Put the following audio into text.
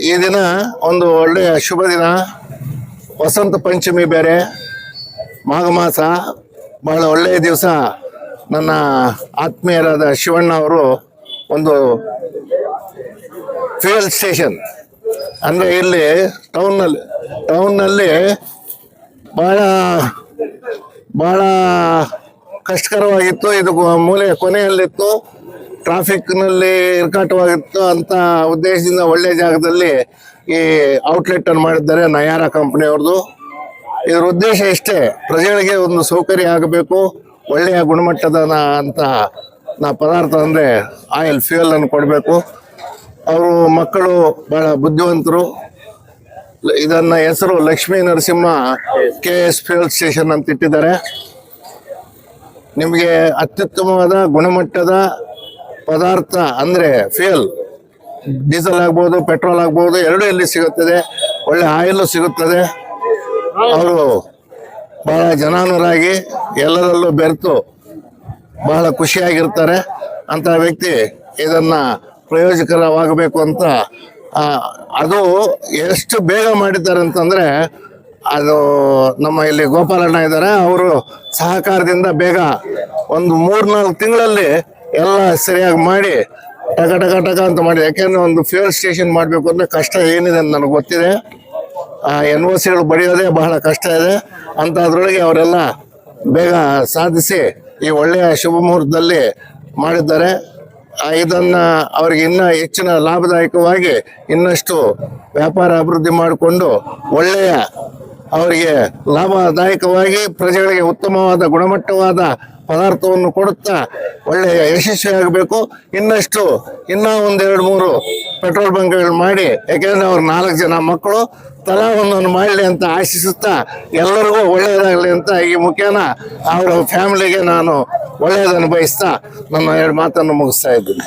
ಈ ದಿನ ಒಂದು ಒಳ್ಳೆಯ ಶುಭ ದಿನ. ವಸಂತ ಪಂಚಮಿ ಬೇರೆ, ಮಾಘ ಮಾಸ, ಬಹಳ ಒಳ್ಳೆಯ ದಿವಸ. ನನ್ನ ಆತ್ಮೀಯರಾದ ಶಿವಣ್ಣ ಅವರು ಒಂದು ಫ್ಯೂಯಲ್ ಸ್ಟೇಷನ್ ಅಂದರೆ ಇಲ್ಲಿ ಟೌನ್ನಲ್ಲಿ ಭಾಳ ಕಷ್ಟಕರವಾಗಿತ್ತು. ಇದು ಮೂಲೆ ಕೊನೆಯಲ್ಲಿತ್ತು, ಟ್ರಾಫಿಕ್ನಲ್ಲಿ ಇರ್ಕಾಟವಾಗಿತ್ತು ಅಂತ ಉದ್ದೇಶದಿಂದ ಒಳ್ಳೆಯ ಜಾಗದಲ್ಲಿ ಈ ಔಟ್ಲೆಟ್ ಅನ್ನು ಮಾಡಿದ್ದಾರೆ ನಯಾರ ಕಂಪ್ನಿಯವ್ರದ್ದು. ಇದರ ಉದ್ದೇಶ ಇಷ್ಟೇ, ಪ್ರಜೆಗಳಿಗೆ ಒಂದು ಸೌಕರ್ಯ ಆಗಬೇಕು, ಒಳ್ಳೆಯ ಗುಣಮಟ್ಟದ ಅಂತ ಪದಾರ್ಥ ಅಂದರೆ ಆಯಿಲ್ ಫ್ಯೂಯಲ್ ಅನ್ನು ಕೊಡಬೇಕು. ಅವರು ಮಕ್ಕಳು ಬಹಳ ಬುದ್ಧಿವಂತರು. ಇದನ್ನ ಹೆಸರು Lakshmi Narasimha KS fuel station ಅಂತ ಇಟ್ಟಿದ್ದಾರೆ. ನಿಮಗೆ ಅತ್ಯುತ್ತಮವಾದ ಗುಣಮಟ್ಟದ ಪದಾರ್ಥ ಅಂದರೆ ಫ್ಯೂಯಲ್, ಡೀಸೆಲ್ ಆಗ್ಬೋದು, ಪೆಟ್ರೋಲ್ ಆಗ್ಬೋದು, ಎರಡೂ ಇಲ್ಲಿ ಸಿಗುತ್ತದೆ. ಒಳ್ಳೆ ಆಯಿಲು ಸಿಗುತ್ತದೆ. ಅವರು ಬಹಳ ಜನಾನುರಾಗಿ ಎಲ್ಲರಲ್ಲೂ ಬೆರೆತು ಬಹಳ ಖುಷಿಯಾಗಿರ್ತಾರೆ. ಅಂತ ವ್ಯಕ್ತಿ ಇದನ್ನ ಪ್ರಯೋಜಕರವಾಗಬೇಕು ಅಂತ ಅದು ಎಷ್ಟು ಬೇಗ ಮಾಡಿದ್ದಾರೆ ಅಂತಂದರೆ, ಅದು ನಮ್ಮ ಇಲ್ಲಿ ಗೋಪಾಲಣ್ಣ ಇದ್ದಾರೆ, ಅವರು ಸಹಕಾರದಿಂದ ಬೇಗ ಒಂದು 3-4 ತಿಂಗಳಲ್ಲಿ ಎಲ್ಲ ಸರಿಯಾಗಿ ಮಾಡಿ ಟಕ ಟಕ ಟಕ ಅಂತ ಮಾಡಿ. ಯಾಕೆಂದರೆ ಒಂದು ಫ್ಯೂಯಲ್ ಸ್ಟೇಷನ್ ಮಾಡಬೇಕು ಅಂದರೆ ಕಷ್ಟ ಏನಿದೆ ಅಂತ ನನಗೆ ಗೊತ್ತಿದೆ. NOCಗಳು ಬರೆಯೋದೇ ಬಹಳ ಕಷ್ಟ ಇದೆ. ಅಂಥದ್ರೊಳಗೆ ಅವರೆಲ್ಲ ಬೇಗ ಸಾಧಿಸಿ ಈ ಒಳ್ಳೆಯ ಶುಭ ಮುಹೂರ್ತದಲ್ಲಿ ಮಾಡಿದ್ದಾರೆ. ಇದನ್ನು ಅವರಿಗೆ ಇನ್ನೂ ಹೆಚ್ಚಿನ ಲಾಭದಾಯಕವಾಗಿ ಇನ್ನಷ್ಟು ವ್ಯಾಪಾರ ಅಭಿವೃದ್ಧಿ ಮಾಡಿಕೊಂಡು ಒಳ್ಳೆಯ ಅವರಿಗೆ ಲಾಭದಾಯಕವಾಗಿ ಪ್ರಜೆಗಳಿಗೆ ಉತ್ತಮವಾದ ಗುಣಮಟ್ಟವಾದ ಪದಾರ್ಥವನ್ನು ಕೊಡುತ್ತಾ ಒಳ್ಳೆಯ ಯಶಸ್ವಿಯಾಗಬೇಕು. ಇನ್ನೂ 1-2-3 ಪೆಟ್ರೋಲ್ ಬಂಕ್ಗಳು ಮಾಡಿ, ಯಾಕೆಂದರೆ ಅವ್ರ 4 ಜನ ಮಕ್ಕಳು ತಲಾ ಒಂದೊಂದು ಮಾಡಲಿ ಅಂತ ಆಶಿಸುತ್ತಾ ಎಲ್ಲರಿಗೂ ಒಳ್ಳೆಯದಾಗಲಿ ಅಂತ ಈ ಮುಖೇನ ಅವರ ಫ್ಯಾಮಿಲಿಗೆ ನಾನು ಒಳ್ಳೆಯದನ್ನು ಬಯಸ್ತಾ ನನ್ನ 2 ಮಾತನ್ನು ಮುಗಿಸ್ತಾ ಇದ್ದೀನಿ.